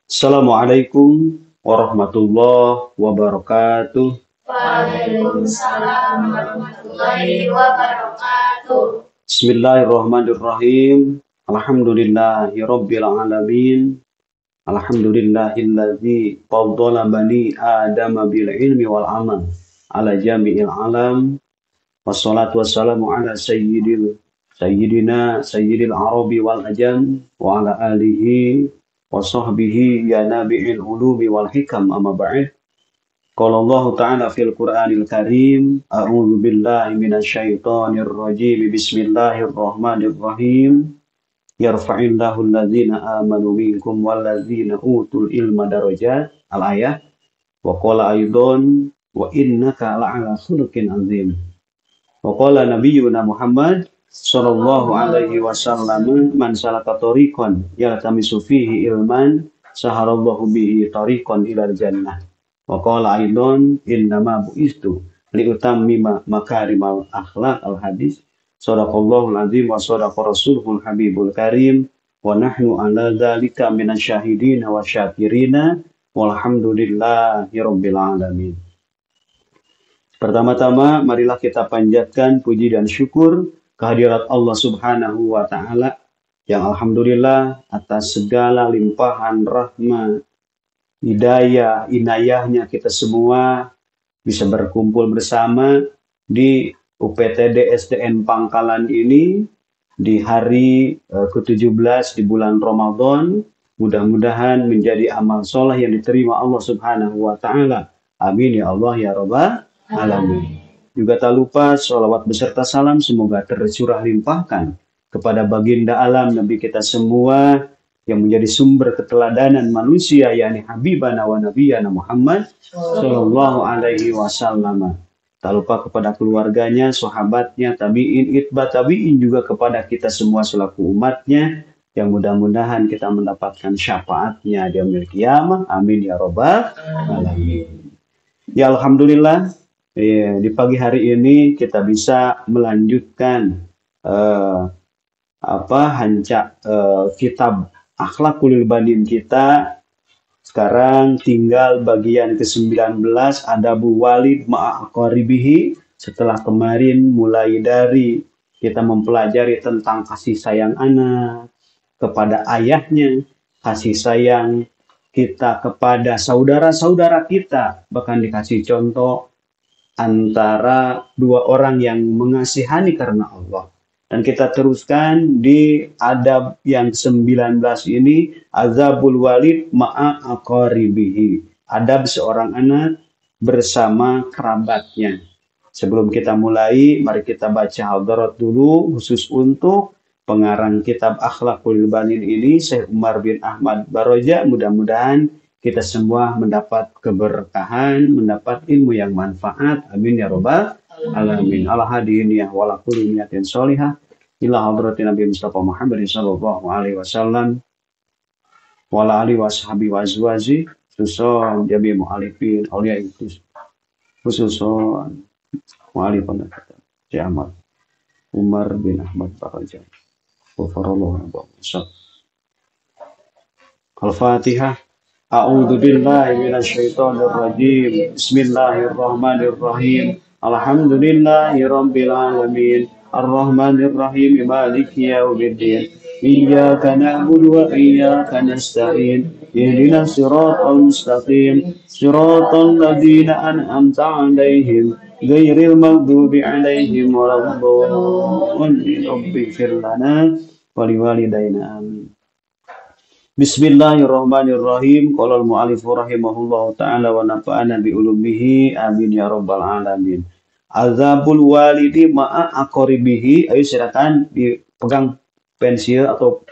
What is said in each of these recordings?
Assalamualaikum warahmatullahi wabarakatuh. Waalaikumsalam warahmatullahi wabarakatuh. Bismillahirrahmanirrahim. Alhamdulillahirabbil alamin. Alhamdulillahilladzi faddala bani Adama bil ilmi wal amal ala jami'il alam. Wassalatu wassalamu ala sayyidil arabi wal ajam wa ala alihi wa sahbihi ya nabi'il ulumi wal hikam amma ba'd. Qala Allah Ta'ala fil Qur'anil Karim, a'udzu billahi minasyaitonir rajim. Bismillahirrahmanirrahim. Yarfa'illahu alladhina amanu minkum walladzina utul ilma darajat. Al-ayah. Wa qala aidan wa innaka la'ala khuluqin azim. Wa qala nabiyyuna Muhammad sallallahu alaihi wasallam, man salaka tariqan yaltamisu fihi ilman sahalallahu bihi tariqan ilal jannah. Wa qala aidan innama bu'istu liutammima makarimal akhlaq. Al hadis. Shadaqallahul azim wa shadaqa rasuluhul habibul karim wa nahnu ala dzalika minasyahidina wa syakirina walhamdulillahi rabbil alamin. Pertama-tama marilah kita panjatkan puji dan syukur kehadirat Allah Subhanahu wa taala yang alhamdulillah atas segala limpahan rahmat, hidayah, inayahnya kita semua bisa berkumpul bersama di UPTD SDN Pangkalan ini di hari ke-17 di bulan Ramadan. Mudah-mudahan menjadi amal soleh yang diterima Allah Subhanahu wa taala. Amin ya Allah ya Rabbal alamin. Juga tak lupa sholawat beserta salam semoga tercurah limpahkan kepada baginda alam Nabi kita semua yang menjadi sumber keteladanan manusia, yakni Habibana wa Nabiyana Muhammad sallallahu alaihi wasallam. Tak lupa kepada keluarganya, sahabatnya, tabi'in, itba tabi'in, juga kepada kita semua selaku umatnya, yang mudah-mudahan kita mendapatkan syafaatnya di yaumil qiyamah. Amin ya rabbal alamin. Ya alhamdulillah, di pagi hari ini kita bisa melanjutkan kitab Akhlaqul Banin kita. Sekarang tinggal bagian ke-19, Adabul Walid ma'a aqaribihi. Setelah kemarin mulai dari kita mempelajari tentang kasih sayang anak kepada ayahnya, kasih sayang kita kepada saudara-saudara kita, bahkan dikasih contoh antara dua orang yang mengasihani karena Allah. Dan kita teruskan di adab yang 19 ini, azabul walid ma'a aqaribihi. Adab seorang anak bersama kerabatnya. Sebelum kita mulai, mari kita baca hadarat dulu khusus untuk pengarang kitab Akhlaqul Banin ini, Syekh Umar bin Ahmad Baroja. Mudah-mudahan kita semua mendapat keberkahan, mendapat ilmu yang manfaat. Amin ya rabbal alamin. Ala hadiniyah wala kulli niyatin sholihah ila hadratin Nabi Mustafa Muhammad sallallahu alaihi wasallam wala alihi washabi wa azwaji khususon jami mu'alifin auliya itu khususon mu'alifan Syekh Ahmad Umar bin Ahmad Baroja. Wafarallahu wabarakatuh. Al-Fatihah. A'udzu billahi minasyaitonir rajim. Bismillahirrahmanirrahim. Alhamdulillahi rabbil alamin. Ar-Rahmanir Rahim. Maliki yaumiddin. Iyyaka na'budu wa iyyaka nasta'in. Ihdinas siratal mustaqim. Siratal ladzina an'amta 'alaihim ghairil maghdubi 'alaihim waladdallin. Rabbighfir lana wa liwalidayna. Amin. Bismillahirrahmanirrahim. Qala al-mu'allif rahimahullahu ta'ala wa nafa'ana bi ulumihi. Amin ya rabbal alamin. Azabul walidi ma'a aqaribihi. Ayo silakan dipegang pensil atau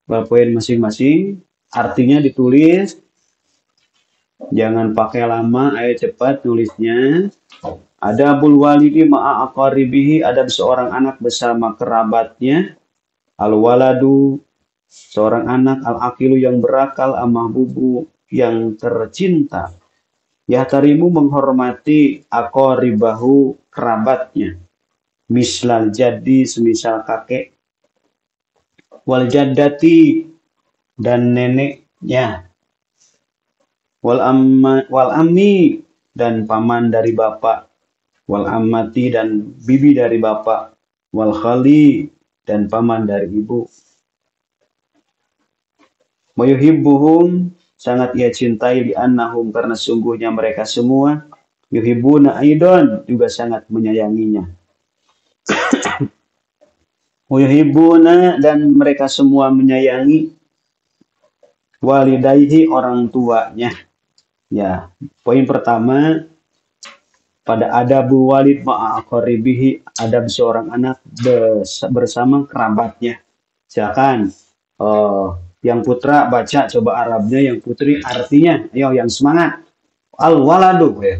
poin masing-masing. Artinya ditulis. Jangan pakai lama, ayo cepat nulisnya. Adabul walidi ma'a aqaribihi. Adab seorang anak bersama kerabatnya. Al-waladu, seorang anak, al-aqilu yang berakal, al-mahbubu yang tercinta. Yahtarimu menghormati aqaribahu kerabatnya. Mislal jadi semisal kakek. Wal jaddati dan nenek Ya. Wal ammi dan paman dari bapak, wal ammati dan bibi dari bapak, wal khali dan paman dari ibu. Wa yuhibbuhum, sangat ia cintai, li'annahum, karena sungguhnya mereka semua, yuhibbuna aidon, juga sangat menyayanginya. Wa yuhibbuna, dan mereka semua menyayangi, walidayhi, orang tuanya. Ya, poin pertama pada adabu walid ma'a aqaribihi, adab seorang anak bersama kerabatnya. Silakan yang putra baca coba Arabnya, yang putri artinya. Ayo yang semangat. Al-waladu ya.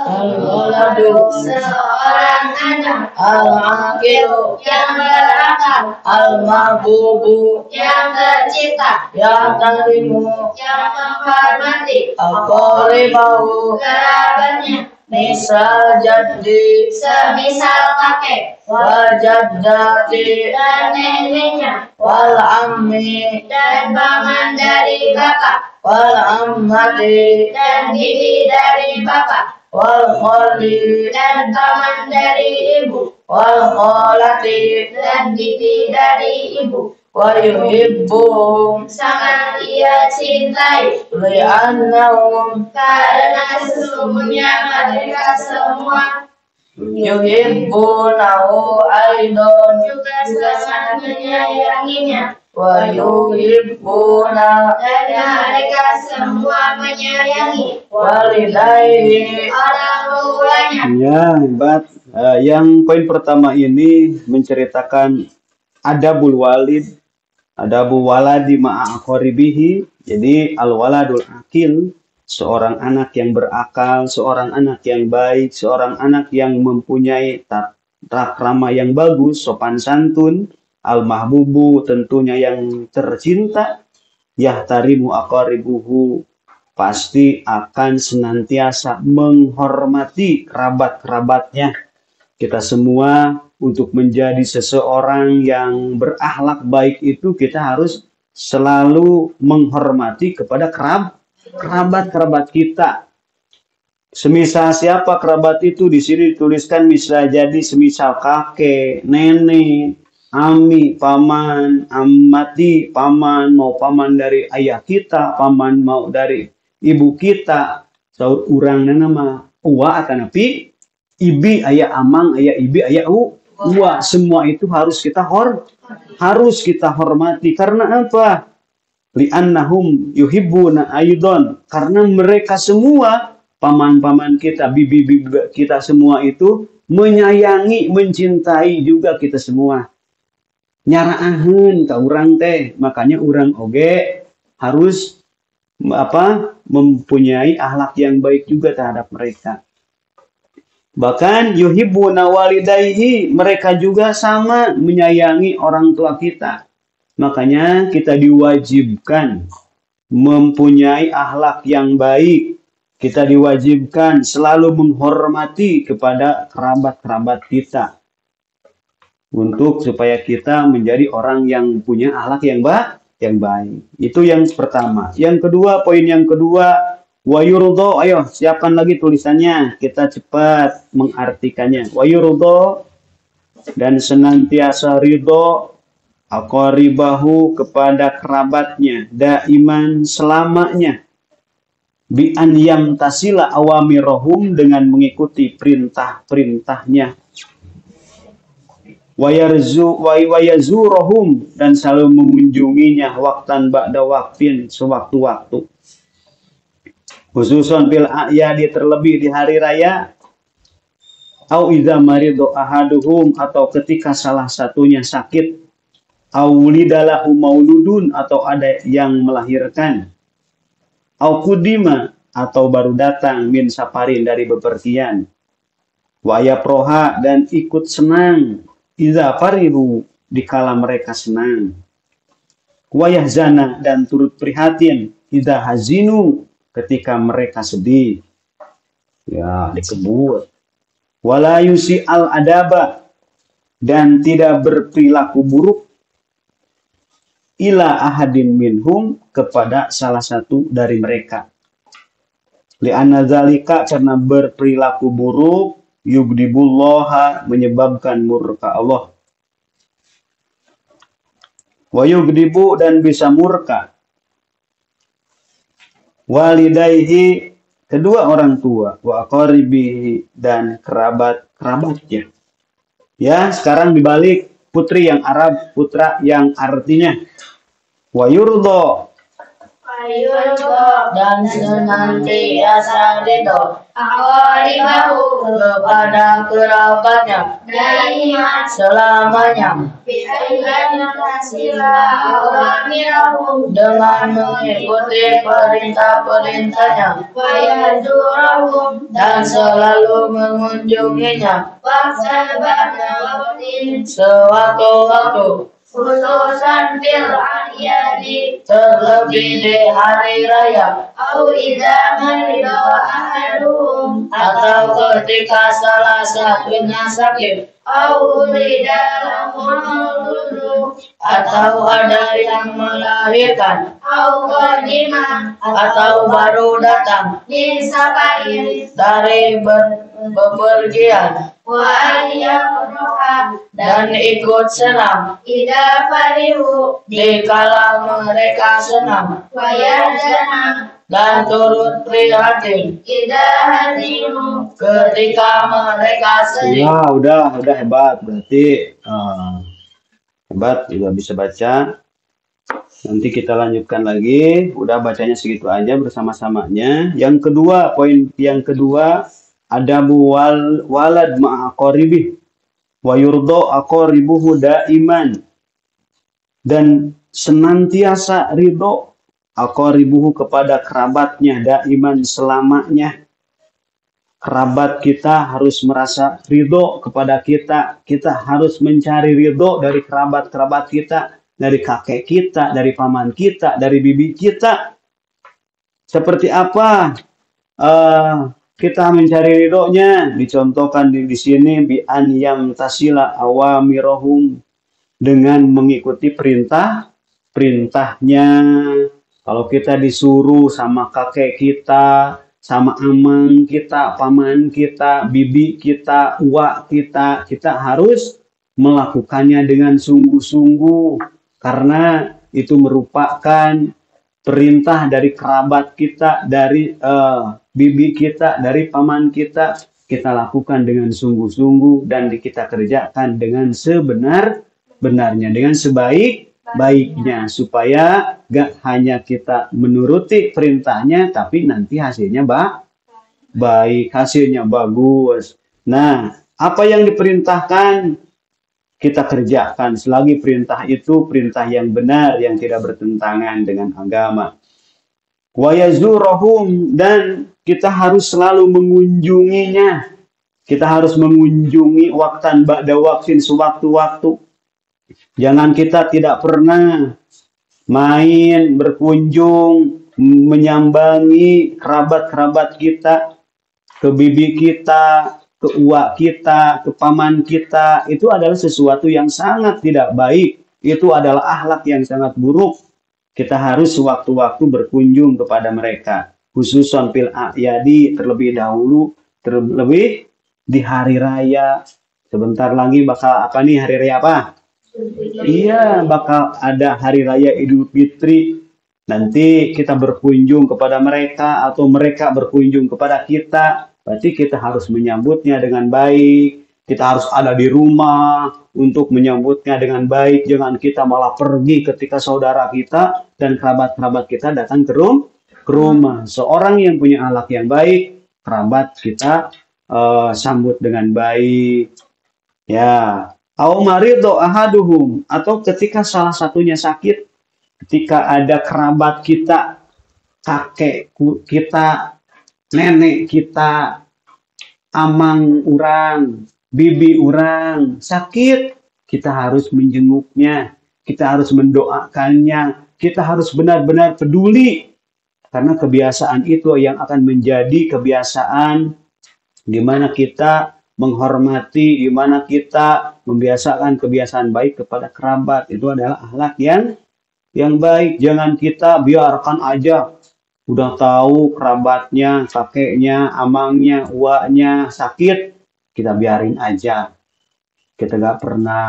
Al-waladu seorang anak. Al-aqilu Yang berakal. Al-mahbubu Yang tercinta. yang tarimu Yang menghormati. Aqaribahu Kerabatnya. misal jaddi Semisal kakek. wa jaddati Dan neneknya. wal ammi Dan paman dari bapak. wal ammati Dan bibi dari bapak. wal khali Dan paman dari ibu. wal khalati Dan bibi dari ibu. wa yuhibbuhum Sangat ia cintai. li'annahum Karena sesungguhnya mereka semua yuhibbunahu aidon juga sangat menyayanginya. wa yuhibbuna Dan mereka semua menyayangi walidayhi orang tuanya. Ya, hebat. Yang poin pertama ini menceritakan adabul walid, adabu waladi ma'a aqaribihi. Jadi al-waladul akil, seorang anak yang berakal, seorang anak yang baik, seorang anak yang mempunyai tata krama yang bagus, sopan santun, al-mahbubu, tentunya yang tercinta, yahtarimu aqaribuhu, pasti akan senantiasa menghormati kerabat-kerabatnya. Kita semua untuk menjadi seseorang yang berakhlak baik itu kita harus selalu menghormati kepada kerabat-kerabat kita. Semisal siapa kerabat itu, di sini dituliskan bisa jadi semisal kakek, nenek, ami, paman, amati, paman, mau paman dari ayah kita, paman mau dari ibu kita. Saur urangna nama uwa akan api, ibi ayah amang, ayah ibi ayah uwa. Semua itu harus kita hormati. Karena apa? Li'annahum yuhibbuna aidon, karena mereka semua, paman-paman kita, bibi-bibi kita semua itu menyayangi, mencintai juga kita semua. Nyaraaheun ka urang teh, makanya urang oge harus mempunyai akhlak yang baik juga terhadap mereka. Bahkan yuhibbuna walidayhi, mereka juga sama menyayangi orang tua kita. Makanya kita diwajibkan mempunyai akhlak yang baik. Kita diwajibkan selalu menghormati kepada kerabat-kerabat kita. Untuk supaya kita menjadi orang yang punya akhlak yang baik. Itu yang pertama. Yang kedua, poin yang kedua, wa yurdo. Ayo, siapkan lagi tulisannya. Kita cepat mengartikannya. Wa yurdo, dan senantiasa ridho, aqaribahu, kepada kerabatnya, daiman, selamanya, bi an yamtasila awamirohum, dengan mengikuti perintah-perintahnya, wayazurohum, dan selalu mengunjunginya, waktan ba'da waktin, sewaktu-waktu, khususon bil a'yadi, terlebih di hari raya, au idza marido ahaduhum, atau ketika salah satunya sakit, aulidalahu mauludun, atau ada yang melahirkan, au kudima, atau baru datang, min saparin, dari bepergian, wa yaproha, dan ikut senang, idza farihu, dikala mereka senang, wa yahzana, dan turut prihatin, idza hazinu, ketika mereka sedih. Ya, dikebut. Wala yusi al adaba, dan tidak berperilaku buruk, ila ahadin minhum, kepada salah satu dari mereka. Li'anna dzalika, karena berperilaku buruk, yugdibullaha, menyebabkan murka Allah. Wa yugdibu, dan bisa murka. Walidayhi, kedua orang tua. Wa aqaribihi, dan kerabatnya. Ya, sekarang dibalik, putri yang Arab, putra yang artinya wa yurdo, Dan senantiasa ridho aqaribahu kepada kerabatnya daiman selamanya bi'ayyan tasila awamirahum dengan mengikuti perintah-perintahnya wa yazurahum dan selalu mengunjunginya waqtabana waqtin sewaktu-waktu, khususan fil ahyadi terlebih di hari raya au idza marida ahaduhum atau ketika salah satunya sakit au urida lahum atau ada yang melahirkan au qadima atau baru datang min safarin dari bepergian wa ayyamruha dan ikut senang idza farihu dikala mereka senang wa yahzana dan turut prihatin idza hazinu ketika mereka sedih. Ya, udah hebat. Berarti hebat, juga bisa baca. Nanti kita lanjutkan lagi. Udah bacanya segitu aja bersama-samanya. Yang kedua, poin yang kedua, adabu walad ma'aqaribih wa yurdo aqaribuhu daiman, dan senantiasa ridho aqaribuhu kepada kerabatnya daiman, selamanya. Kerabat kita harus merasa ridho kepada kita. Kita harus mencari ridho dari kerabat-kerabat kita, dari kakek kita, dari paman kita, dari bibi kita. Seperti apa kita mencari ridhonya? Dicontohkan di sini, bi an yamtasila awamirahum, dengan mengikuti perintahnya. Kalau kita disuruh sama kakek kita, sama amang kita, paman kita, bibi kita, uak kita, kita harus melakukannya dengan sungguh-sungguh, karena itu merupakan perintah dari kerabat kita, dari bibi kita, dari paman kita. Kita lakukan dengan sungguh-sungguh dan kita kerjakan dengan sebenar-benarnya, dengan sebaik-baiknya, supaya gak hanya kita menuruti perintahnya, tapi nanti hasilnya baik, hasilnya bagus. Nah, apa yang diperintahkan kita kerjakan, selagi perintah itu perintah yang benar, yang tidak bertentangan dengan agama. Wa yazurahum, dan kita harus selalu mengunjunginya. Kita harus mengunjungi waktan ba'da waktin, sewaktu-waktu. Jangan kita tidak pernah main, berkunjung, menyambangi kerabat-kerabat kita, ke bibi kita, ke uak kita, ke paman kita. Itu adalah sesuatu yang sangat tidak baik. Itu adalah akhlak yang sangat buruk. Kita harus sewaktu-waktu berkunjung kepada mereka, khususan fil a'yadi, terlebih dahulu, terlebih di hari raya. Sebentar lagi bakal apa nih, hari raya apa? Iya, bakal ada hari raya Idul Fitri. Nanti kita berkunjung kepada mereka atau mereka berkunjung kepada kita. Berarti kita harus menyambutnya dengan baik. Kita harus ada di rumah untuk menyambutnya dengan baik. Jangan kita malah pergi ketika saudara kita dan kerabat-kerabat kita datang ke rumah. Seorang yang punya akhlak yang baik, kerabat kita sambut dengan baik. Ya. Au marido ahaduhum, atau ketika salah satunya sakit, ketika ada kerabat kita, kakek kita, nenek kita, amang urang, bibi urang sakit, kita harus menjenguknya, kita harus mendoakannya, kita harus benar-benar peduli, karena kebiasaan itu yang akan menjadi kebiasaan di mana kita menghormati, di mana kita membiasakan kebiasaan baik kepada kerabat. Itu adalah akhlak yang yang baik. Jangan kita biarkan aja. Udah tahu kerabatnya, kakeknya, amangnya, uaknya sakit, kita biarin aja. Kita nggak pernah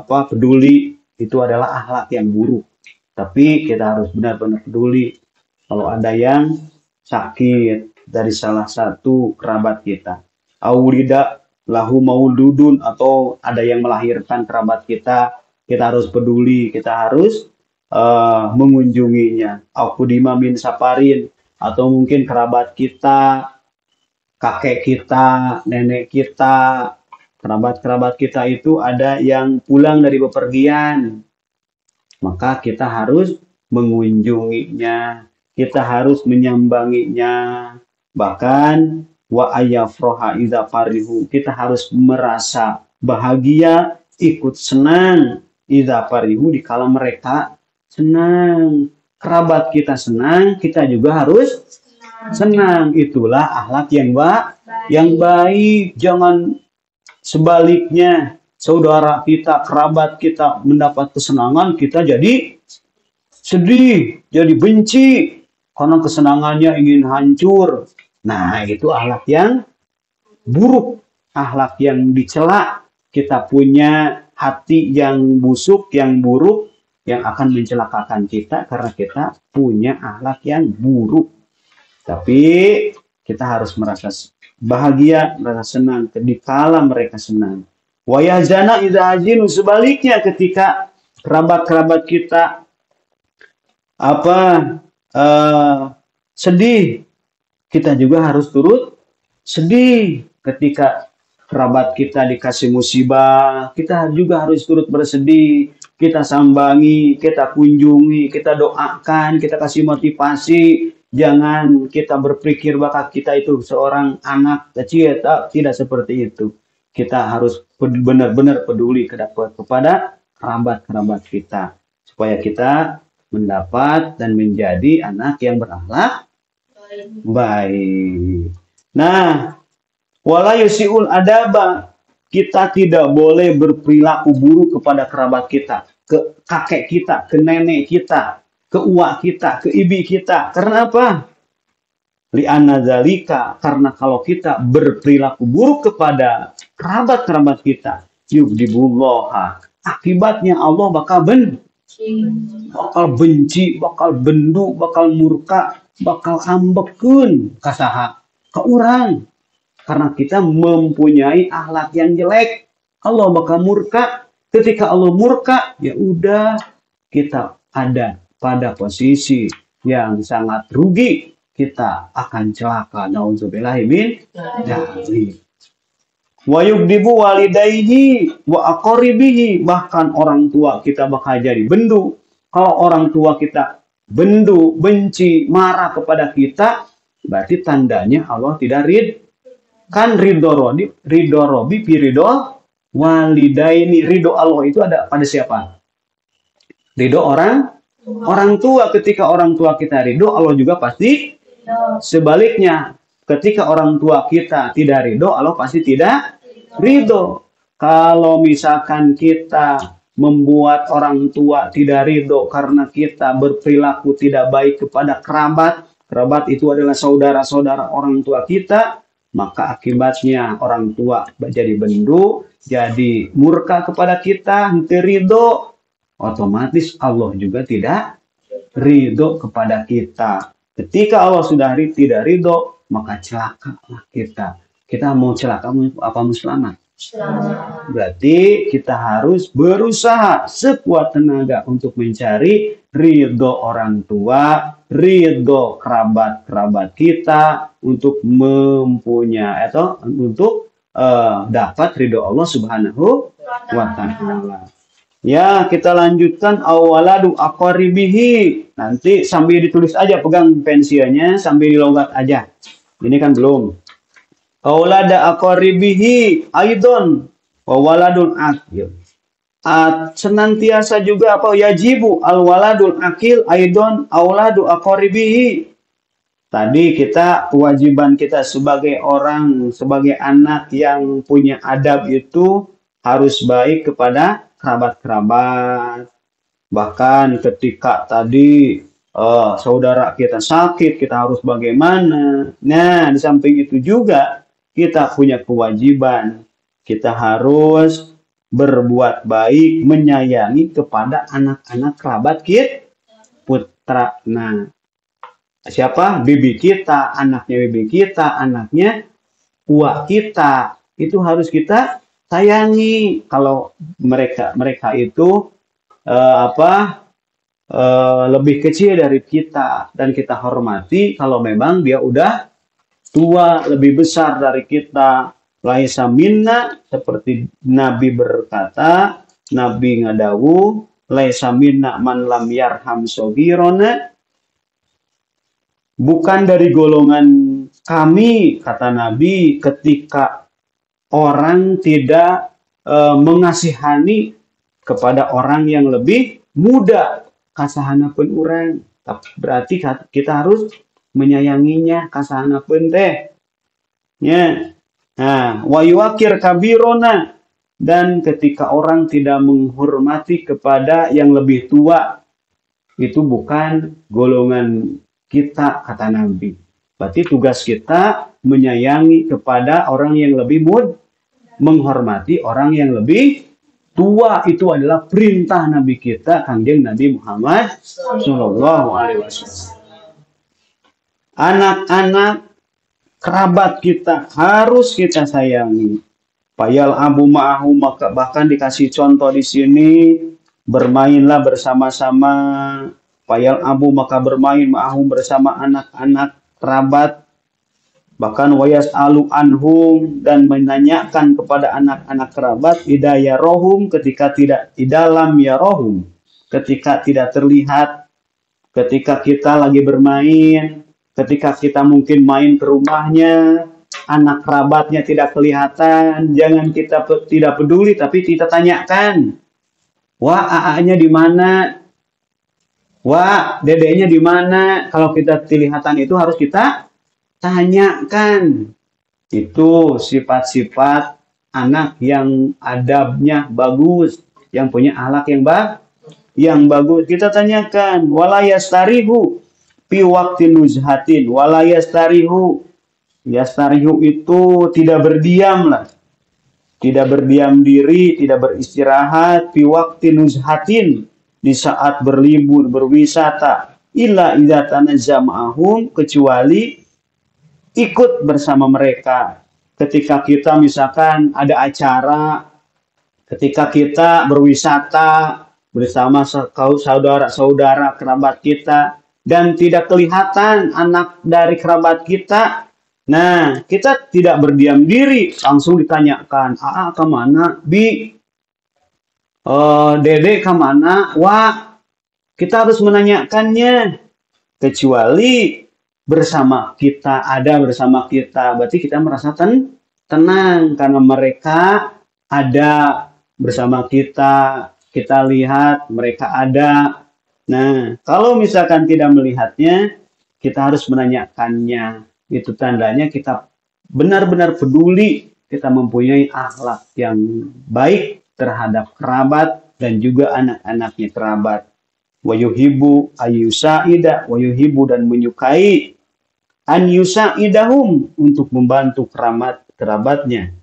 peduli. Itu adalah akhlak yang buruk. Tapi kita harus benar-benar peduli kalau ada yang sakit dari salah satu kerabat kita. Aulida lahu mauludun, atau ada yang melahirkan kerabat kita harus peduli, kita harus mengunjunginya. Aku dimamin saparin, atau mungkin kerabat kita, kakek kita, nenek kita, kerabat-kerabat kita itu ada yang pulang dari bepergian, maka kita harus mengunjunginya, kita harus menyambanginya. Bahkan wa ayafroha idza farihu, kita harus merasa bahagia, ikut senang idza farihu, dikala mereka senang. Kerabat kita senang, kita juga harus senang. Itulah akhlak yang baik. Jangan sebaliknya, saudara kita, kerabat kita mendapat kesenangan, kita jadi sedih, jadi benci karena kesenangannya ingin hancur. Nah, itu akhlak yang buruk, akhlak yang dicela. Kita punya hati yang busuk, yang buruk, yang akan mencelakakan kita karena kita punya akhlak yang buruk. Tapi kita harus merasa bahagia, merasa senang dikala mereka senang. Wa yahzana idza hazinu, sebaliknya ketika kerabat-kerabat kita sedih, kita juga harus turut sedih. Ketika kerabat kita dikasih musibah, kita juga harus turut bersedih. Kita sambangi, kita kunjungi, kita doakan, kita kasih motivasi. Jangan kita berpikir bahwa kita itu seorang anak kecil, tidak seperti itu. Kita harus benar-benar peduli kepada kerabat-kerabat kita, supaya kita mendapat dan menjadi anak yang berakhlak baik. Nah, wala yusiul adaba, kita tidak boleh berperilaku buruk kepada kerabat kita, ke kakek kita, ke nenek kita, ke uak kita, ke ibi kita. Karena apa? Li'anna dzalika, karena kalau kita berperilaku buruk kepada kerabat-kerabat kita, yughdibullah, akibatnya Allah bakal benci, bakal bendu, bakal murka, bakal ambekun kasaha ke orang. Karena kita mempunyai akhlak yang jelek, Allah bakal murka. Ketika Allah murka, ya udah, kita ada pada posisi yang sangat rugi. Kita akan celaka. Nauzubillahi min dzalik. Wa yugdibu walidayhi wa aqaribihi, bahkan orang tua kita bakal jadi bendu. Kalau orang tua kita bendu, benci, marah kepada kita, berarti tandanya Allah tidak kan ridho robi ridho walidaini. Ridho Allah itu ada pada siapa? Ridho orang tua. Ketika orang tua kita ridho, Allah juga pasti. Sebaliknya, ketika orang tua kita tidak ridho, Allah pasti tidak ridho. Kalau misalkan kita membuat orang tua tidak ridho karena kita berperilaku tidak baik kepada kerabat itu adalah saudara-saudara orang tua kita, maka akibatnya orang tua jadi bendu, jadi murka kepada kita, henteu ridho, otomatis Allah juga tidak ridho kepada kita. Ketika Allah sudah tidak ridho, maka celakalah kita. Kita mau celaka apa mau selamat? Berarti kita harus berusaha sekuat tenaga untuk mencari ridho orang tua, ridho kerabat-kerabat kita, untuk mempunyai atau untuk dapat ridho Allah Subhanahu wa Ta'ala. Ya, kita lanjutkan awaladu aqaribihi. Nanti sambil ditulis aja, pegang pensilnya sambil dilogat aja. Ini kan belum. Awalada aqaribihi aidon wa waladul aqil. Senantiasa juga yajibu al waladul aqil aidon awaladu aqaribihi. Tadi kewajiban kita sebagai anak yang punya adab itu harus baik kepada kerabat-kerabat. Bahkan ketika tadi saudara kita sakit, kita harus bagaimana? Nah, di samping itu juga kita punya kewajiban. Kita harus berbuat baik, menyayangi kepada anak-anak kerabat kita, putra. Nah, siapa? Bibi kita, anaknya bibi kita, anaknya uak kita. Itu harus kita sayangi. Kalau mereka itu lebih kecil dari kita dan kita hormati kalau memang dia udah tua, lebih besar dari kita. Laisa minna, seperti Nabi berkata, Nabi ngadawu, laisa minna man lam yarham shogirona, bukan dari golongan kami, kata Nabi, ketika orang tidak mengasihani kepada orang yang lebih muda, kasahanapeun urang. Berarti kita harus menyayanginya, kasahanapeun teh. Ya. Nah, wa yuwakir kabirona, dan ketika orang tidak menghormati kepada yang lebih tua, itu bukan golongan kita, kata Nabi. Berarti tugas kita menyayangi kepada orang yang lebih muda, menghormati orang yang lebih tua. Itu adalah perintah Nabi kita, Kangjeng Nabi Muhammad Sallallahu Alaihi Wasallam. Anak-anak kerabat kita harus kita sayangi. Payal abu ma'ahu, maka bahkan dikasih contoh di sini, bermainlah bersama-sama. Payal abu, maka bermain ma'ahu bersama anak-anak kerabat. Bahkan wayas alu anhum, dan menanyakan kepada anak-anak kerabat, idaya rohum, ketika tidak di dalam ya rohum, ketika tidak terlihat, ketika kita lagi bermain, ketika kita mungkin main ke rumahnya, anak kerabatnya tidak kelihatan, jangan kita tidak peduli, tapi kita tanyakan, wah AA-nya di mana, wah dedeknya di mana. Kalau kita kelihatan itu harus kita tanyakan. Itu sifat-sifat anak yang adabnya bagus, yang punya akhlak yang bagus. Kita tanyakan, walayastarihu fi waqti nuzhatin, walayastarihu. Yastarihu itu tidak berdiam lah, tidak berdiam diri, tidak beristirahat. Fi waqti nuzhatin, di saat berlibur, berwisata. Illa idza tanazza ma'ahum, kecuali ikut bersama mereka. Ketika kita misalkan ada acara, ketika kita berwisata bersama saudara-saudara kerabat kita, dan tidak kelihatan anak dari kerabat kita, nah kita tidak berdiam diri, langsung ditanyakan, AA kemana, Bi, Dede kemana, Wah, kita harus menanyakannya. Kecuali bersama kita, ada bersama kita, berarti kita merasa tenang karena mereka ada bersama kita, kita lihat mereka ada. Nah, kalau misalkan tidak melihatnya, kita harus menanyakannya. Itu tandanya kita benar-benar peduli, kita mempunyai akhlak yang baik terhadap kerabat dan juga anak-anaknya kerabat. Wa yuhibbu ayyusa'ida, wa yuhibbu, dan menyukai an yusa'idahum, untuk membantu kerabatnya.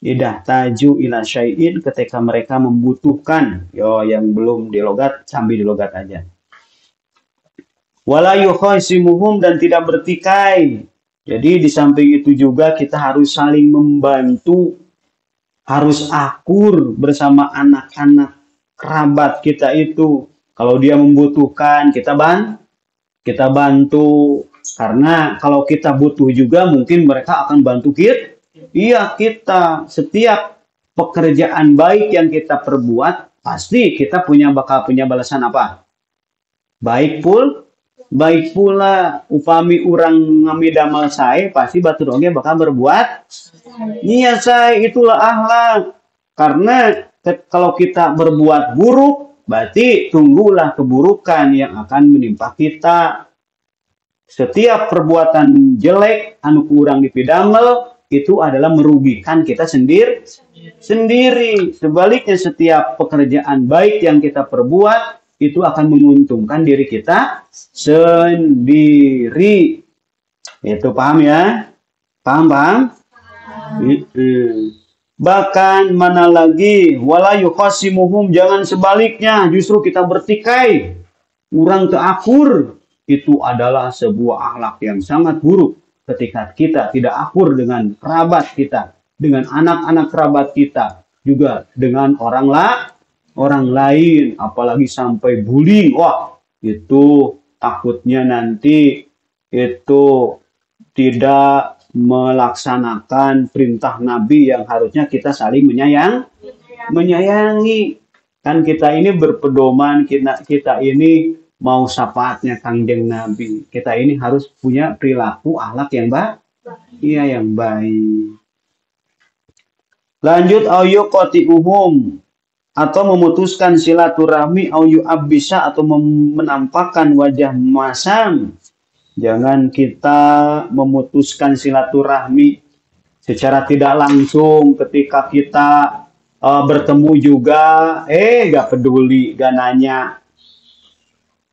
Idah taju ila syai'in, ketika mereka membutuhkan. Yang belum dilogat, sambil dilogat aja. Wala yukhasimuhum, dan tidak bertikai. Jadi di samping itu juga kita harus saling membantu, harus akur bersama anak-anak kerabat kita itu. Kalau dia membutuhkan, kita bantu. Karena kalau kita butuh juga, mungkin mereka akan bantu kita. Iya, kita setiap pekerjaan baik yang kita perbuat, pasti kita bakal punya balasan apa? Baik pula. Upami urang ngamidamal sae, pasti batur oge bakal berbuat. Iya sae, itulah akhlak. Karena kalau kita berbuat buruk, berarti tunggulah keburukan yang akan menimpa kita. Setiap perbuatan jelek anu kurang dipidamel, itu adalah merugikan kita sendiri. Sebaliknya, setiap pekerjaan baik yang kita perbuat, itu akan menguntungkan diri kita sendiri. Itu paham ya? Paham? Bahkan mana lagi wala yuqasimuhum, jangan sebaliknya justru kita bertikai kurang teakur. Itu adalah sebuah akhlak yang sangat buruk ketika kita tidak akur dengan kerabat kita, dengan anak-anak kerabat kita, juga dengan orang lain, apalagi sampai bullying. Wah, itu takutnya nanti itu tidak melaksanakan perintah Nabi yang harusnya kita saling menyayangi. Kan kita ini berpedoman, kita ini mau syafaatnya Kangjeng Nabi. Kita ini harus punya perilaku akhlak yang baik. Iya, yang baik. Lanjut, auyu qati'uhum, atau memutuskan silaturahmi, auyu abbisa, atau menampakkan wajah masam. Jangan kita memutuskan silaturahmi secara tidak langsung ketika kita bertemu juga, gak peduli, gak nanya.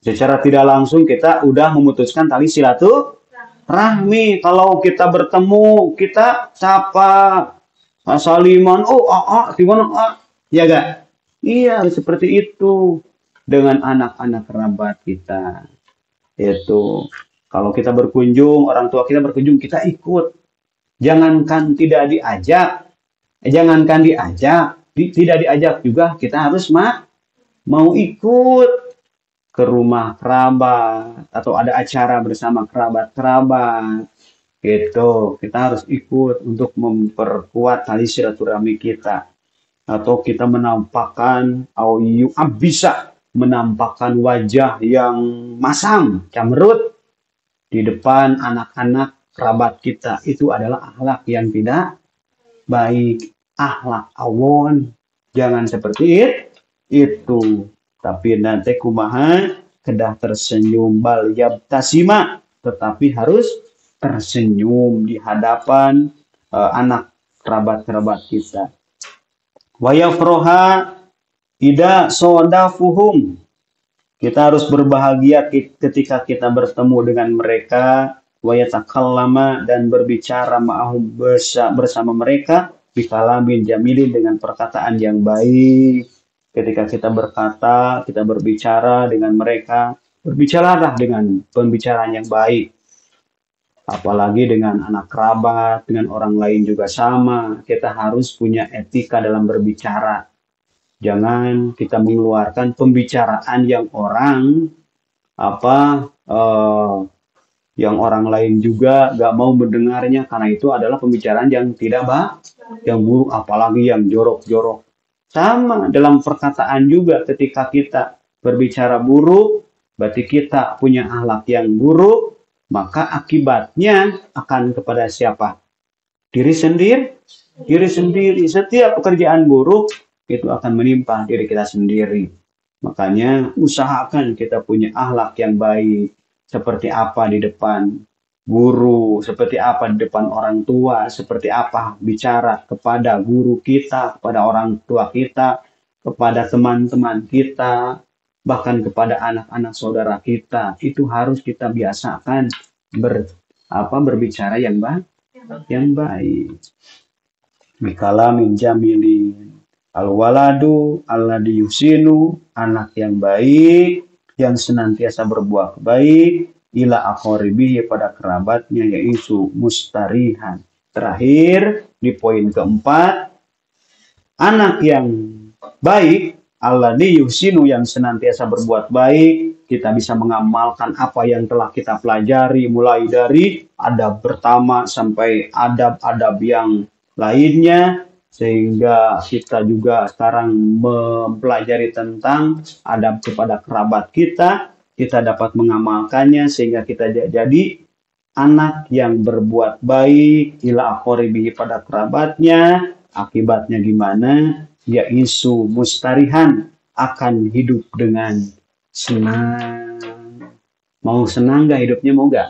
Secara tidak langsung kita udah memutuskan tali silaturahmi. Kalau kita bertemu, kita sapa, saliman, gimana? Ya gak? Iya, seperti itu dengan anak-anak kerabat kita. Itu. Kalau kita berkunjung, orang tua kita berkunjung, kita ikut. Jangankan tidak diajak, tidak diajak juga, kita harus mau ikut ke rumah kerabat, atau ada acara bersama kerabat-kerabat. Gitu, kita harus ikut untuk memperkuat tali silaturahmi kita. Atau kita menampakkan, bisa menampakkan wajah yang masam, cemberut, di depan anak-anak kerabat kita. Itu adalah akhlak yang tidak baik, akhlak awon. Jangan seperti itu. Tapi nanti kumaha kedah tersenyum bal yabtasima, tetapi harus tersenyum di hadapan anak kerabat-kerabat kita. Wa yafroha ida sodafuhum, kita harus berbahagia ketika kita bertemu dengan mereka, wa yatakallama, dan berbicara ma'ahum bersama mereka, bikalamin jamilin, dengan perkataan yang baik. Ketika kita berkata, kita berbicara dengan mereka, berbicaralah dengan pembicaraan yang baik. Apalagi dengan anak kerabat, dengan orang lain juga sama. Kita harus punya etika dalam berbicara. Jangan kita mengeluarkan pembicaraan yang yang orang lain juga gak mau mendengarnya, karena itu adalah pembicaraan yang tidak yang buruk, apalagi yang jorok-jorok. Sama dalam perkataan juga, ketika kita berbicara buruk, berarti kita punya akhlak yang buruk, maka akibatnya akan kepada siapa? Diri sendiri. Setiap pekerjaan buruk itu akan menimpa diri kita sendiri. Makanya usahakan kita punya akhlak yang baik. Seperti apa di depan guru, seperti apa di depan orang tua, seperti apa bicara kepada guru kita, kepada orang tua kita, kepada teman-teman kita, bahkan kepada anak-anak saudara kita. Itu harus kita biasakan berbicara yang baik. Mikala min jamilin. Al-waladu alladhi yusinu, anak yang baik, yang senantiasa berbuat baik, ila aqaribihi, pada kerabatnya, yaitu mustarihan. Terakhir, di poin keempat, anak yang baik, alladhi yusinu, yang senantiasa berbuat baik, kita bisa mengamalkan apa yang telah kita pelajari, mulai dari adab pertama sampai adab-adab yang lainnya, sehingga kita juga sekarang mempelajari tentang adab kepada kerabat kita dapat mengamalkannya, sehingga kita jadi anak yang berbuat baik ila aqaribihi, pada kerabatnya. Akibatnya gimana? Yaitu mustarihan, akan hidup dengan senang. Mau senang gak hidupnya? Mau gak?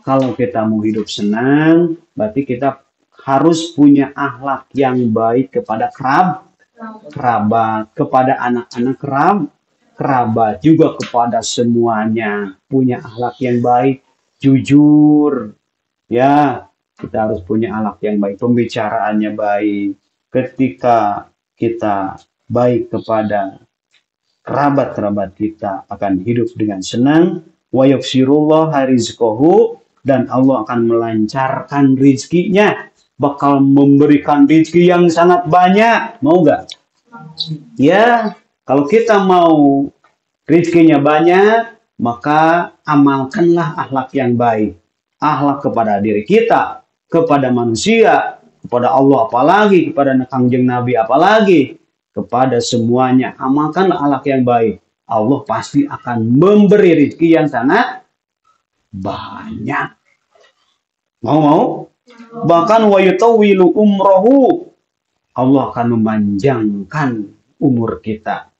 Kalau kita mau hidup senang, berarti kita harus punya akhlak yang baik kepada kerabat, kepada anak-anak kerabat, juga kepada semuanya. Punya akhlak yang baik, jujur. Ya, kita harus punya akhlak yang baik, pembicaraannya baik. Ketika kita baik kepada kerabat-kerabat kita, akan hidup dengan senang. Wa yaksirullah rizqahu, dan Allah akan melancarkan rizkinya, bakal memberikan rizki yang sangat banyak. Mau gak? Ya, kalau kita mau rizkinya banyak, maka amalkanlah akhlak yang baik. Akhlak kepada diri kita, kepada manusia, kepada Allah apalagi, kepada Kangjeng Nabi apalagi, kepada semuanya. Amalkanlah akhlak yang baik. Allah pasti akan memberi rezeki yang sangat banyak. Mau? Bahkan wa yutawwilu umrohu. Allah akan memanjangkan umur kita.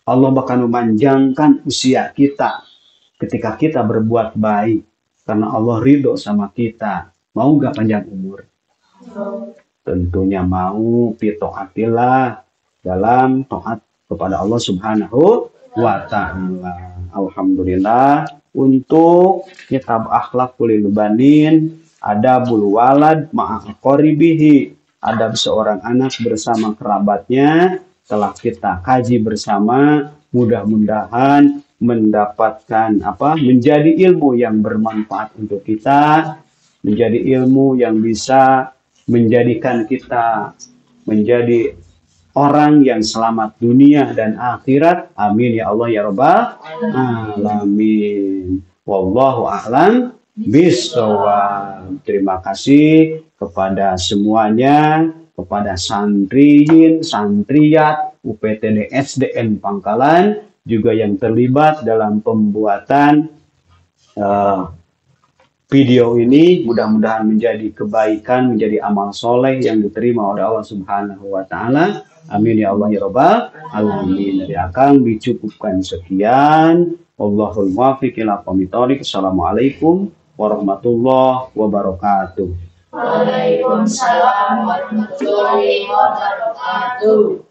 Allah bahkan memanjangkan usia kita ketika kita berbuat baik. Karena Allah ridho sama kita. Mau gak panjang umur? Tentunya mau. Fitoatillah, dalam taat kepada Allah Subhanahu wa ta'ala. Alhamdulillah, untuk kitab Akhlaqul Banin, Adabul Walad ma'aqoribihi, adab seorang anak bersama kerabatnya, telah kita kaji bersama. Mudah-mudahan mendapatkan menjadi ilmu yang bermanfaat untuk kita, menjadi ilmu yang bisa menjadikan kita menjadi orang yang selamat dunia dan akhirat. Amin ya Allah ya Rabbal alamin. Wallahu a'lam bishawab. Terima kasih kepada semuanya, kepada santriin, santriyat UPTD SDN Pangkalan, juga yang terlibat dalam pembuatan video ini. Mudah-mudahan menjadi kebaikan, menjadi amal soleh yang diterima oleh Allah Subhanahu wa ta'ala. Amin ya Allah ya Rabbal alamin. Dari akang dicukupkan sekian. Wallahul muwaffiq ila aqwamit thoriq. Assalamualaikum warahmatullahi wabarakatuh. Waalaikumsalam warahmatullahi wabarakatuh.